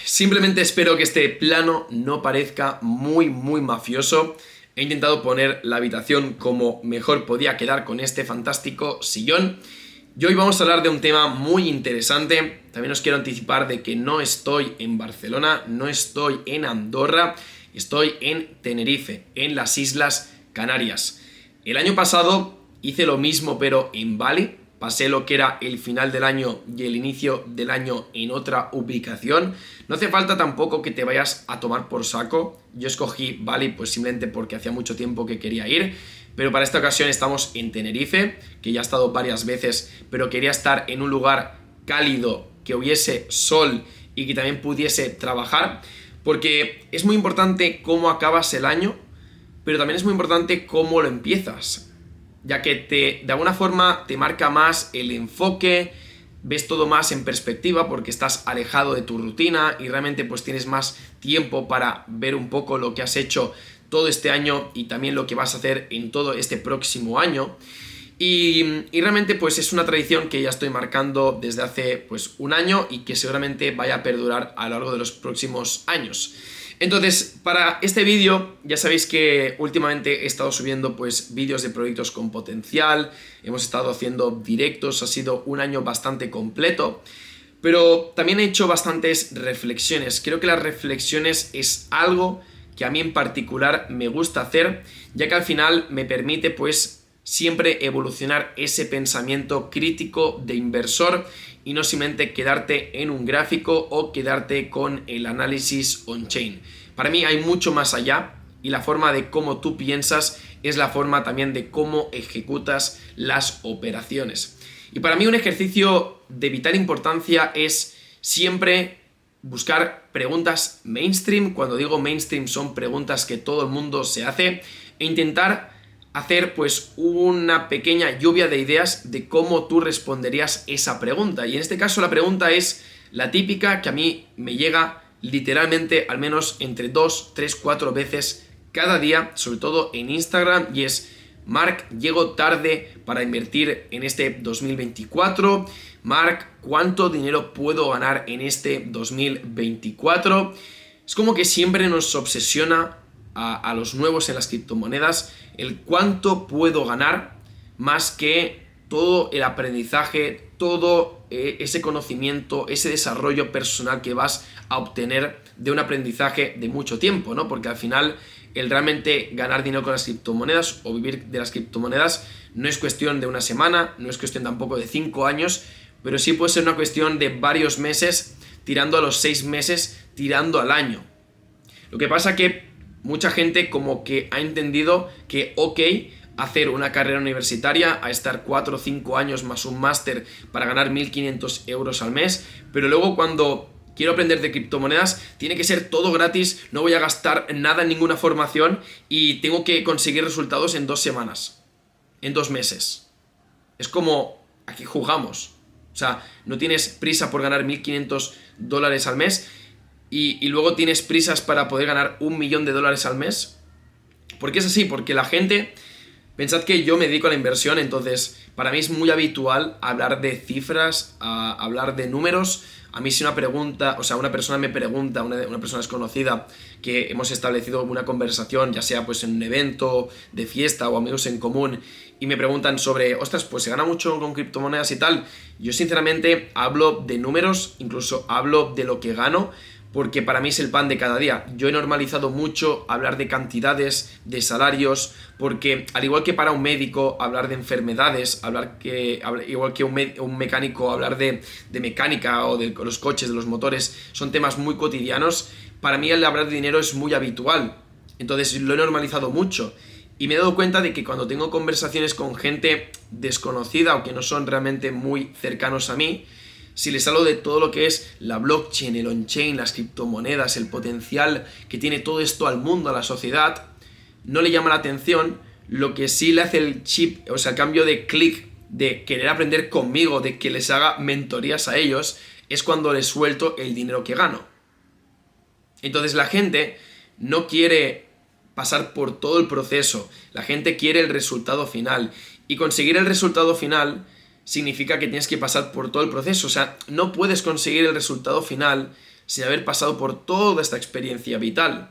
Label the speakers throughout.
Speaker 1: Simplemente espero que este plano no parezca muy mafioso. He intentado poner la habitación como mejor podía quedar con este fantástico sillón. Y hoy vamos a hablar de un tema muy interesante. También os quiero anticipar de que no estoy en Barcelona, no estoy en Andorra, estoy en Tenerife, en las Islas Canarias. El año pasado hice lo mismo pero en Bali. Pasé lo que era el final del año y el inicio del año en otra ubicación. No hace falta tampoco que te vayas a tomar por saco. Yo escogí Bali pues simplemente porque hacía mucho tiempo que quería ir. Pero para esta ocasión estamos en Tenerife, que ya he estado varias veces, pero quería estar en un lugar cálido, que hubiese sol y que también pudiese trabajar. Porque es muy importante cómo acabas el año, pero también es muy importante cómo lo empiezas, ya que de alguna forma te marca más el enfoque, ves todo más en perspectiva porque estás alejado de tu rutina y realmente pues tienes más tiempo para ver un poco lo que has hecho todo este año y también lo que vas a hacer en todo este próximo año. Y realmente pues es una tradición que ya estoy marcando desde hace pues un año y que seguramente vaya a perdurar a lo largo de los próximos años. Entonces, para este vídeo, ya sabéis que últimamente he estado subiendo pues vídeos de proyectos con potencial, hemos estado haciendo directos, ha sido un año bastante completo, pero también he hecho bastantes reflexiones. Creo que las reflexiones es algo que a mí en particular me gusta hacer, ya que al final me permite pues siempre evolucionar ese pensamiento crítico de inversor y no simplemente quedarte en un gráfico o quedarte con el análisis on-chain. Para mí hay mucho más allá y la forma de cómo tú piensas es la forma también de cómo ejecutas las operaciones. Y para mí un ejercicio de vital importancia es siempre buscar preguntas mainstream. Cuando digo mainstream son preguntas que todo el mundo se hace e intentar hacer pues una pequeña lluvia de ideas de cómo tú responderías esa pregunta. Y en este caso la pregunta es la típica que a mí me llega literalmente al menos entre 2, 3, 4 veces cada día, sobre todo en Instagram, y es: Marc, llego tarde para invertir en este 2024. Marc, ¿cuánto dinero puedo ganar en este 2024? Es como que siempre nos obsesiona a los nuevos en las criptomonedas el cuánto puedo ganar, más que todo el aprendizaje, todo ese conocimiento, ese desarrollo personal que vas a obtener de un aprendizaje de mucho tiempo, ¿no? Porque al final el realmente ganar dinero con las criptomonedas o vivir de las criptomonedas no es cuestión de una semana, no es cuestión tampoco de 5 años, pero sí puede ser una cuestión de varios meses, tirando a los 6 meses, tirando al año. Lo que pasa que mucha gente como que ha entendido que ok, hacer una carrera universitaria, a estar 4 o 5 años más un máster para ganar 1.500 euros al mes, pero luego cuando quiero aprender de criptomonedas tiene que ser todo gratis, no voy a gastar nada en ninguna formación y tengo que conseguir resultados en 2 semanas, en 2 meses. Es como, aquí jugamos. O sea, no tienes prisa por ganar 1.500 dólares al mes y luego tienes prisas para poder ganar $1.000.000 al mes. ¿Por qué es así? Porque la gente... Pensad que yo me dedico a la inversión, entonces para mí es muy habitual hablar de cifras, hablar de números. A mí si una persona me pregunta, una persona desconocida, que hemos establecido una conversación, ya sea pues en un evento de fiesta o amigos en común, y me preguntan sobre, ostras, pues se gana mucho con criptomonedas y tal, yo sinceramente hablo de números, incluso hablo de lo que gano, porque para mí es el pan de cada día. Yo he normalizado mucho hablar de cantidades, de salarios, porque al igual que para un médico hablar de enfermedades, igual que un mecánico hablar de mecánica o de los coches, de los motores, son temas muy cotidianos, para mí el hablar de dinero es muy habitual. Entonces lo he normalizado mucho. Y me he dado cuenta de que cuando tengo conversaciones con gente desconocida o que no son realmente muy cercanos a mí, si les hablo de todo lo que es la blockchain, el on-chain, las criptomonedas, el potencial que tiene todo esto al mundo, a la sociedad, no le llama la atención. Lo que sí le hace el chip, o sea, el cambio de clic de querer aprender conmigo, de que les haga mentorías a ellos, es cuando les suelto el dinero que gano. Entonces la gente no quiere pasar por todo el proceso, la gente quiere el resultado final, y conseguir el resultado final significa que tienes que pasar por todo el proceso. O sea, no puedes conseguir el resultado final sin haber pasado por toda esta experiencia vital.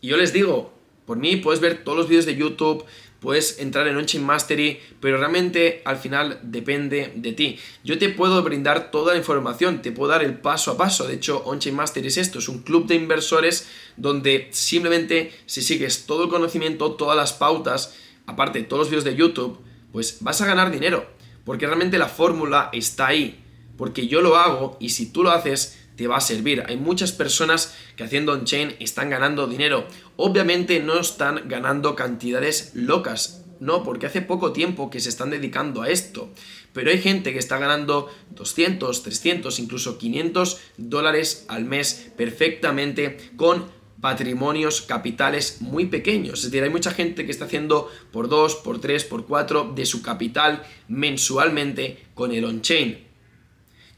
Speaker 1: Y yo les digo, por mí puedes ver todos los vídeos de YouTube, puedes entrar en On-Chain Mastery, pero realmente al final depende de ti. Yo te puedo brindar toda la información, te puedo dar el paso a paso. De hecho, On-Chain Mastery es esto, es un club de inversores donde simplemente si sigues todo el conocimiento, todas las pautas, aparte de todos los vídeos de YouTube, pues vas a ganar dinero, porque realmente la fórmula está ahí, porque yo lo hago y si tú lo haces te va a servir. Hay muchas personas que haciendo on-chain están ganando dinero. Obviamente no están ganando cantidades locas, no, porque hace poco tiempo que se están dedicando a esto. Pero hay gente que está ganando 200, 300, incluso $500 al mes perfectamente con patrimonios capitales muy pequeños. Es decir, hay mucha gente que está haciendo por 2, por 3, por 4 de su capital mensualmente con el on-chain.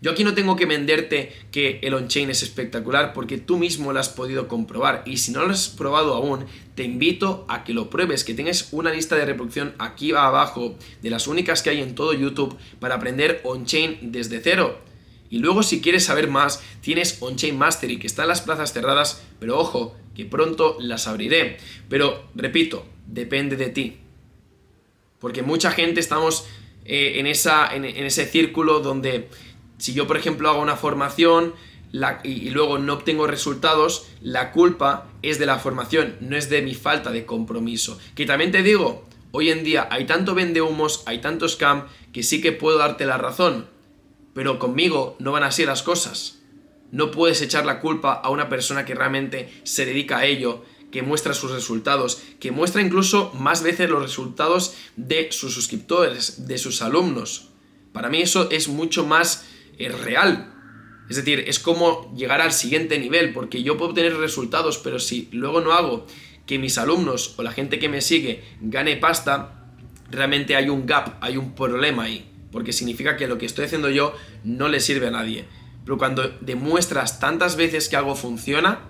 Speaker 1: Yo aquí no tengo que venderte que el on-chain es espectacular porque tú mismo lo has podido comprobar y si no lo has probado aún, te invito a que lo pruebes, que tengas una lista de reproducción aquí abajo de las únicas que hay en todo YouTube para aprender on-chain desde cero. Y luego si quieres saber más, tienes On-Chain Mastery que está en las plazas cerradas, pero ojo, que pronto las abriré. Pero repito, depende de ti. Porque mucha gente estamos en ese círculo donde si yo, por ejemplo, hago una formación y luego no obtengo resultados, la culpa es de la formación, no es de mi falta de compromiso. Que también te digo, hoy en día hay tanto vendehumos, hay tanto scam, que sí que puedo darte la razón, pero conmigo no van así las cosas. No puedes echar la culpa a una persona que realmente se dedica a ello, que muestra sus resultados, que muestra incluso más veces los resultados de sus suscriptores, de sus alumnos. Para mí eso es mucho más real. Es decir, es como llegar al siguiente nivel, porque yo puedo tener resultados, pero si luego no hago que mis alumnos o la gente que me sigue gane pasta, realmente hay un gap, hay un problema ahí, porque significa que lo que estoy haciendo yo no le sirve a nadie. Pero cuando demuestras tantas veces que algo funciona,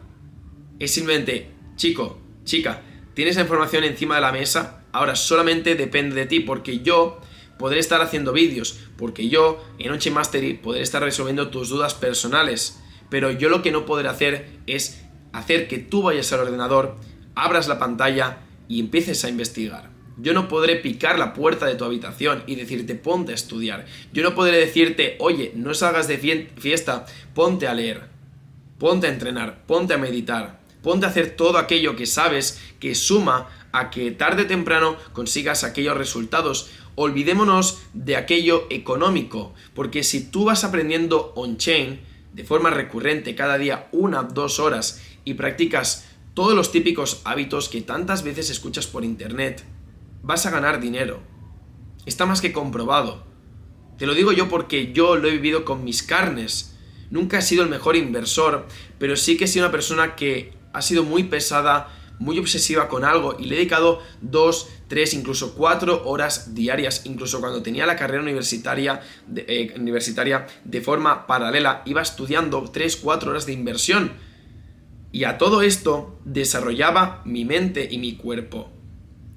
Speaker 1: es simplemente, chico, chica, tienes la información encima de la mesa, ahora solamente depende de ti, porque yo podré estar haciendo vídeos, porque yo en On-Chain Mastery podré estar resolviendo tus dudas personales, pero yo lo que no podré hacer es hacer que tú vayas al ordenador, abras la pantalla y empieces a investigar. Yo no podré picar la puerta de tu habitación y decirte ponte a estudiar. Yo no podré decirte, oye, no salgas de fiesta, ponte a leer, ponte a entrenar, ponte a meditar, ponte a hacer todo aquello que sabes que suma a que tarde o temprano consigas aquellos resultados. Olvidémonos de aquello económico, porque si tú vas aprendiendo on-chain de forma recurrente cada día 1 o 2 horas y practicas todos los típicos hábitos que tantas veces escuchas por internet, vas a ganar dinero. Está más que comprobado. Te lo digo yo porque yo lo he vivido con mis carnes. Nunca he sido el mejor inversor, pero sí que he sido una persona que ha sido muy pesada, muy obsesiva con algo y le he dedicado 2, 3, incluso 4 horas diarias. Incluso cuando tenía la carrera universitaria de forma paralela, iba estudiando 3, 4 horas de inversión. Y a todo esto desarrollaba mi mente y mi cuerpo.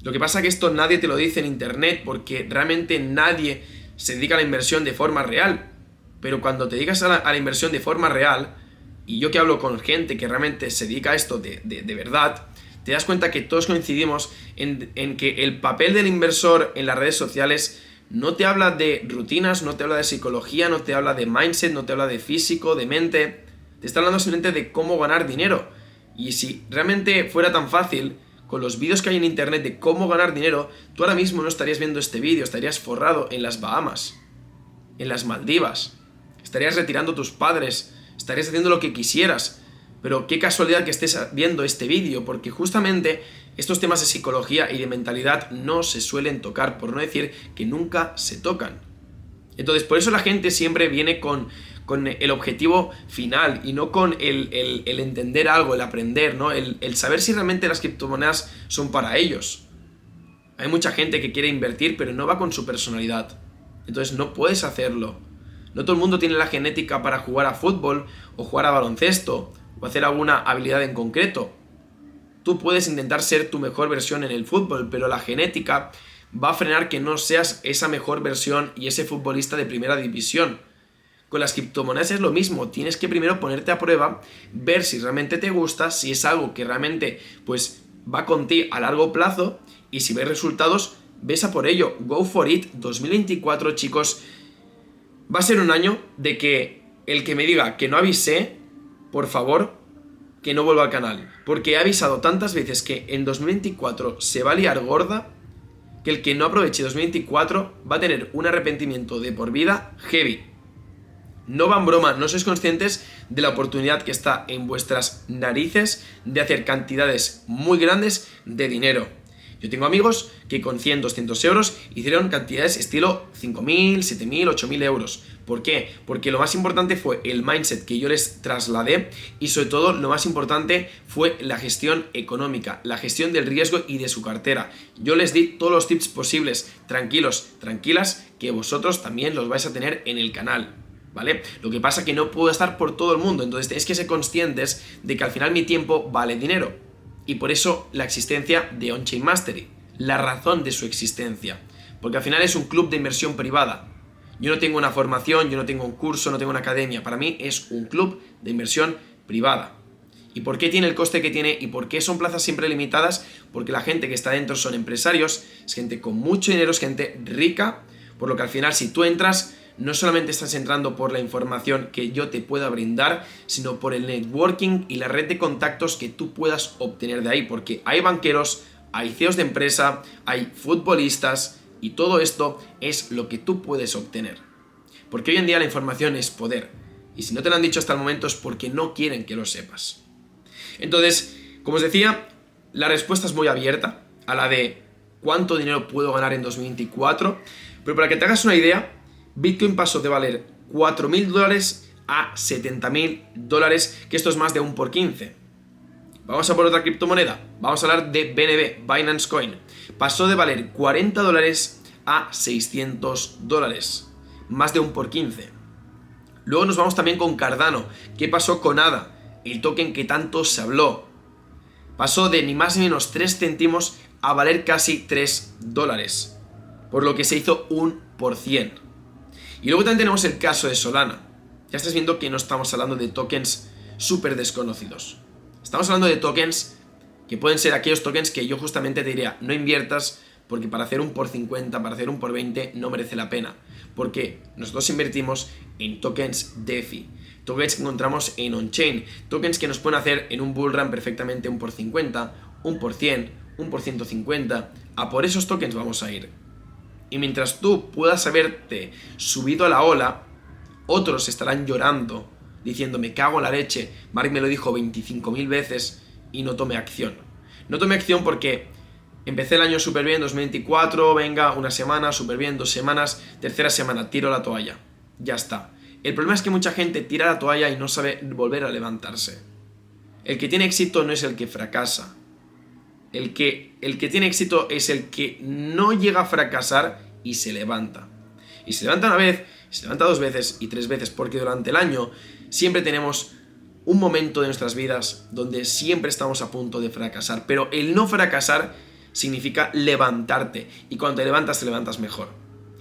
Speaker 1: Lo que pasa es que esto nadie te lo dice en internet porque realmente nadie se dedica a la inversión de forma real. Pero cuando te dedicas a la inversión de forma real, y yo que hablo con gente que realmente se dedica a esto de verdad, te das cuenta que todos coincidimos en que el papel del inversor en las redes sociales no te habla de rutinas, no te habla de psicología, no te habla de mindset, no te habla de físico, de mente. Te está hablando simplemente de cómo ganar dinero. Y si realmente fuera tan fácil, con los vídeos que hay en internet de cómo ganar dinero, tú ahora mismo no estarías viendo este vídeo, estarías forrado en las Bahamas, en las Maldivas, estarías retirando a tus padres, estarías haciendo lo que quisieras. Pero qué casualidad que estés viendo este vídeo, porque justamente estos temas de psicología y de mentalidad no se suelen tocar, por no decir que nunca se tocan. Entonces, por eso la gente siempre viene con el objetivo final y no con el entender algo, el aprender, ¿no? El saber si realmente las criptomonedas son para ellos. Hay mucha gente que quiere invertir, pero no va con su personalidad. Entonces no puedes hacerlo. No todo el mundo tiene la genética para jugar a fútbol o jugar a baloncesto o hacer alguna habilidad en concreto. Tú puedes intentar ser tu mejor versión en el fútbol, pero la genética va a frenar que no seas esa mejor versión y ese futbolista de primera división. Con las criptomonedas es lo mismo, tienes que primero ponerte a prueba, ver si realmente te gusta, si es algo que realmente pues va con ti a largo plazo, y si ves resultados, ves a por ello. Go for it. 2024, chicos, va a ser un año de que el que me diga que no avisé, por favor, que no vuelva al canal, porque he avisado tantas veces que en 2024 se va a liar gorda, que el que no aproveche 2024 va a tener un arrepentimiento de por vida heavy. No va en broma, no sois conscientes de la oportunidad que está en vuestras narices de hacer cantidades muy grandes de dinero. Yo tengo amigos que con 100, 200 euros hicieron cantidades estilo 5.000, 7.000, 8.000 euros. ¿Por qué? Porque lo más importante fue el mindset que yo les trasladé, y sobre todo lo más importante fue la gestión económica, la gestión del riesgo y de su cartera. Yo les di todos los tips posibles. Tranquilos, tranquilas, que vosotros también los vais a tener en el canal, ¿vale? Lo que pasa es que no puedo estar por todo el mundo, entonces tenéis que ser conscientes de que al final mi tiempo vale dinero. Y por eso la existencia de On-Chain Mastery, la razón de su existencia. Porque al final es un club de inversión privada. Yo no tengo una formación, yo no tengo un curso, no tengo una academia. Para mí es un club de inversión privada. ¿Y por qué tiene el coste que tiene? ¿Y por qué son plazas siempre limitadas? Porque la gente que está dentro son empresarios, es gente con mucho dinero, es gente rica. Por lo que al final, si tú entras, no solamente estás entrando por la información que yo te pueda brindar, sino por el networking y la red de contactos que tú puedas obtener de ahí, porque hay banqueros, hay CEOs de empresa, hay futbolistas, y todo esto es lo que tú puedes obtener. Porque hoy en día la información es poder, y si no te lo han dicho hasta el momento es porque no quieren que lo sepas. Entonces, como os decía, la respuesta es muy abierta a la de cuánto dinero puedo ganar en 2024, pero para que te hagas una idea, Bitcoin pasó de valer $4.000 a $70.000, que esto es más de 1 por 15. Vamos a por otra criptomoneda, vamos a hablar de BNB, Binance Coin. Pasó de valer $40 a $600, más de 1 por 15. Luego nos vamos también con Cardano. ¿Qué pasó con ADA? El token que tanto se habló. Pasó de ni más ni menos 3 céntimos a valer casi $3, por lo que se hizo 1%. Y luego también tenemos el caso de Solana. Ya estás viendo que no estamos hablando de tokens súper desconocidos. Estamos hablando de tokens que pueden ser aquellos tokens que yo justamente te diría, no inviertas, porque para hacer 1 por 50, para hacer 1 por 20 no merece la pena. Porque nosotros invertimos en tokens DeFi, tokens que encontramos en on-chain, tokens que nos pueden hacer en un bull run perfectamente 1 por 50, 1 por 100, 1 por 150. A por esos tokens vamos a ir. Y mientras tú puedas haberte subido a la ola, otros estarán llorando, diciendo me cago en la leche, Mark me lo dijo 25.000 veces y no tomé acción. No tomé acción porque empecé el año súper bien, 2024, venga, una semana, súper bien, 2 semanas, tercera semana, tiro la toalla. Ya está. El problema es que mucha gente tira la toalla y no sabe volver a levantarse. El que tiene éxito no es el que fracasa. El que tiene éxito es el que no llega a fracasar y se levanta. Y se levanta una vez, se levanta 2 veces y 3 veces, porque durante el año siempre tenemos un momento de nuestras vidas donde siempre estamos a punto de fracasar. Pero el no fracasar significa levantarte. Y cuando te levantas mejor,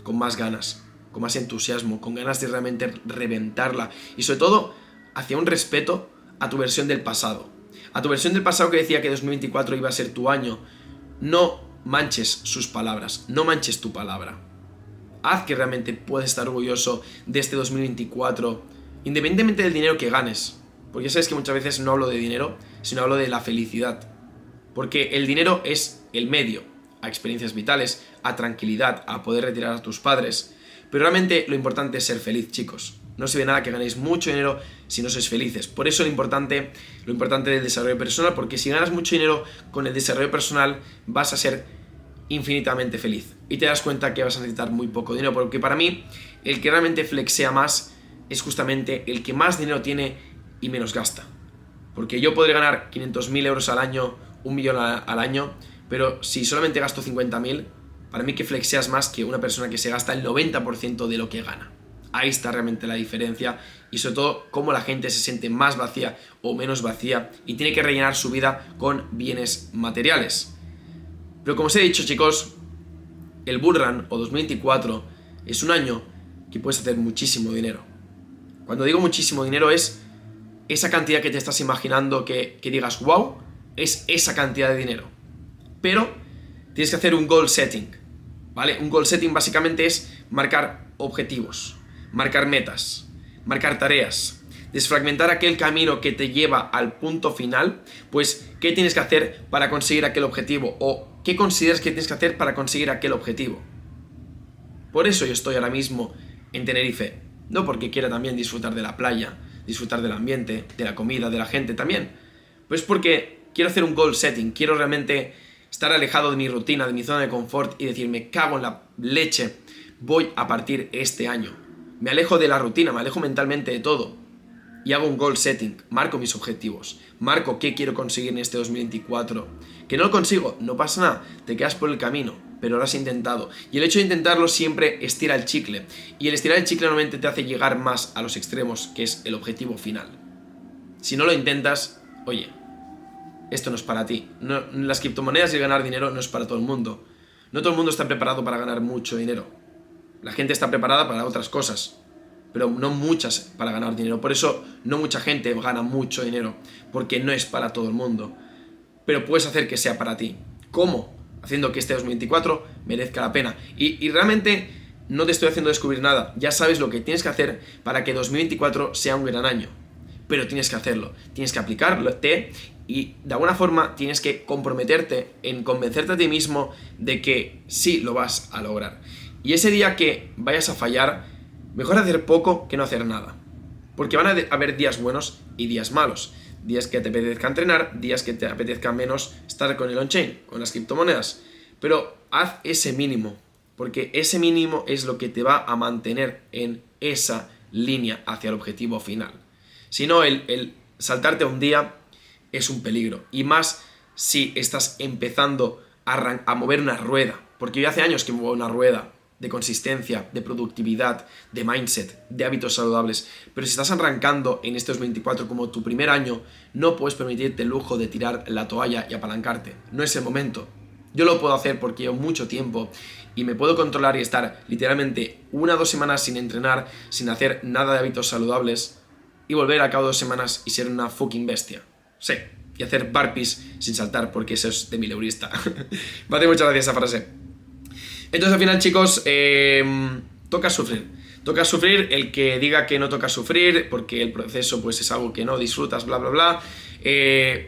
Speaker 1: con más ganas, con más entusiasmo, con ganas de realmente reventarla. Y sobre todo, hacia un respeto a tu versión del pasado. A tu versión del pasado que decía que 2024 iba a ser tu año. No manches sus palabras, no manches tu palabra. Haz que realmente puedas estar orgulloso de este 2024, independientemente del dinero que ganes. Porque sabes que muchas veces no hablo de dinero, sino hablo de la felicidad. Porque el dinero es el medio a experiencias vitales, a tranquilidad, a poder retirar a tus padres. Pero realmente lo importante es ser feliz, chicos. No sirve nada que ganéis mucho dinero si no sois felices. Por eso lo importante del desarrollo personal, porque si ganas mucho dinero con el desarrollo personal vas a ser infinitamente feliz. Y te das cuenta que vas a necesitar muy poco dinero, porque para mí el que realmente flexea más es justamente el que más dinero tiene y menos gasta. Porque yo podré ganar 500.000 euros al año, 1 millón al año, pero si solamente gasto 50.000, para mí que flexeas más que una persona que se gasta el 90% de lo que gana. Ahí está realmente la diferencia, y sobre todo cómo la gente se siente más vacía o menos vacía y tiene que rellenar su vida con bienes materiales. Pero como os he dicho, chicos, el bull run o 2024 es un año que puedes hacer muchísimo dinero. Cuando digo muchísimo dinero es esa cantidad que te estás imaginando que digas, wow, es esa cantidad de dinero. Pero tienes que hacer un goal setting, ¿vale? Un goal setting básicamente es marcar objetivos, marcar metas, marcar tareas, desfragmentar aquel camino que te lleva al punto final, pues qué tienes que hacer para conseguir aquel objetivo o qué consideras que tienes que hacer para conseguir aquel objetivo. Por eso yo estoy ahora mismo en Tenerife, no porque quiera también disfrutar de la playa, disfrutar del ambiente, de la comida, de la gente también, pues porque quiero hacer un goal setting, quiero realmente estar alejado de mi rutina, de mi zona de confort y decir, me cago en la leche, voy a partir este año. Me alejo de la rutina, me alejo mentalmente de todo y hago un goal setting, marco mis objetivos, marco qué quiero conseguir en este 2024. Que no lo consigo, no pasa nada, te quedas por el camino, pero lo has intentado. Y el hecho de intentarlo siempre estira el chicle. Y el estirar el chicle normalmente te hace llegar más a los extremos, que es el objetivo final. Si no lo intentas, oye, esto no es para ti. No, las criptomonedas y el ganar dinero no es para todo el mundo. No todo el mundo está preparado para ganar mucho dinero. La gente está preparada para otras cosas, pero no muchas para ganar dinero. Por eso no mucha gente gana mucho dinero, porque no es para todo el mundo. Pero puedes hacer que sea para ti. ¿Cómo? Haciendo que este 2024 merezca la pena. Y realmente no te estoy haciendo descubrir nada. Ya sabes lo que tienes que hacer para que 2024 sea un gran año. Pero tienes que hacerlo. Tienes que aplicarte y de alguna forma tienes que comprometerte en convencerte a ti mismo de que sí lo vas a lograr. Y ese día que vayas a fallar, mejor hacer poco que no hacer nada. Porque van a haber días buenos y días malos. Días que te apetezca entrenar, días que te apetezca menos estar con el on-chain, con las criptomonedas. Pero haz ese mínimo, porque ese mínimo es lo que te va a mantener en esa línea hacia el objetivo final. Si no, el saltarte a un día es un peligro. Y más si estás empezando a mover una rueda. Porque yo hace años que muevo una rueda de consistencia, de productividad, de mindset, de hábitos saludables. Pero si estás arrancando en este 2024 como tu primer año, no puedes permitirte el lujo de tirar la toalla y apalancarte. No es el momento. Yo lo puedo hacer porque llevo mucho tiempo y me puedo controlar y estar literalmente 1 o 2 semanas sin entrenar, sin hacer nada de hábitos saludables y volver a cabo de 2 semanas y ser una fucking bestia. Sí, y hacer burpees sin saltar porque eso es de mileurista. Me hace mucha gracia esa frase. Entonces al final, chicos, toca sufrir. Toca sufrir. El que diga que no toca sufrir porque el proceso pues es algo que no disfrutas, bla bla bla,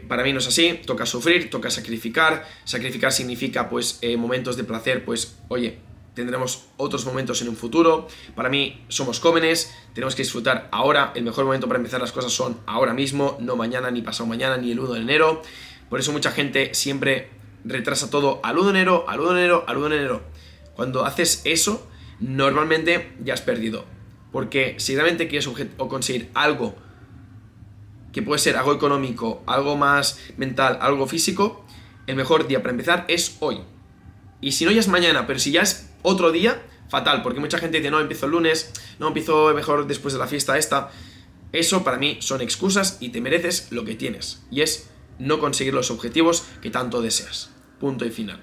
Speaker 1: para mí no es así. Toca sufrir, toca sacrificar. Sacrificar significa pues momentos de placer, pues oye, tendremos otros momentos en un futuro. Para mí somos jóvenes, tenemos que disfrutar ahora. El mejor momento para empezar las cosas son ahora mismo, no mañana, ni pasado mañana, ni el 1 de enero. Por eso mucha gente siempre retrasa todo al 1 de enero, al 1 de enero, al 1 de enero. Cuando haces eso, normalmente ya has perdido. Porque si realmente quieres conseguir algo que puede ser algo económico, algo más mental, algo físico, el mejor día para empezar es hoy. Y si no ya es mañana, pero si ya es otro día, fatal. Porque mucha gente dice, no, empiezo el lunes, no, empiezo mejor después de la fiesta esta. Eso para mí son excusas y te mereces lo que tienes. Y es no conseguir los objetivos que tanto deseas. Punto y final.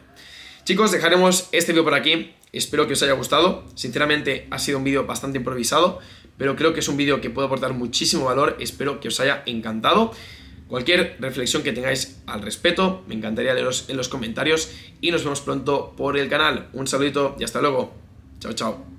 Speaker 1: Chicos, dejaremos este vídeo por aquí. Espero que os haya gustado. Sinceramente ha sido un vídeo bastante improvisado, pero creo que es un vídeo que puede aportar muchísimo valor. Espero que os haya encantado. Cualquier reflexión que tengáis al respecto, me encantaría leeros en los comentarios y nos vemos pronto por el canal. Un saludito y hasta luego. Chao, chao.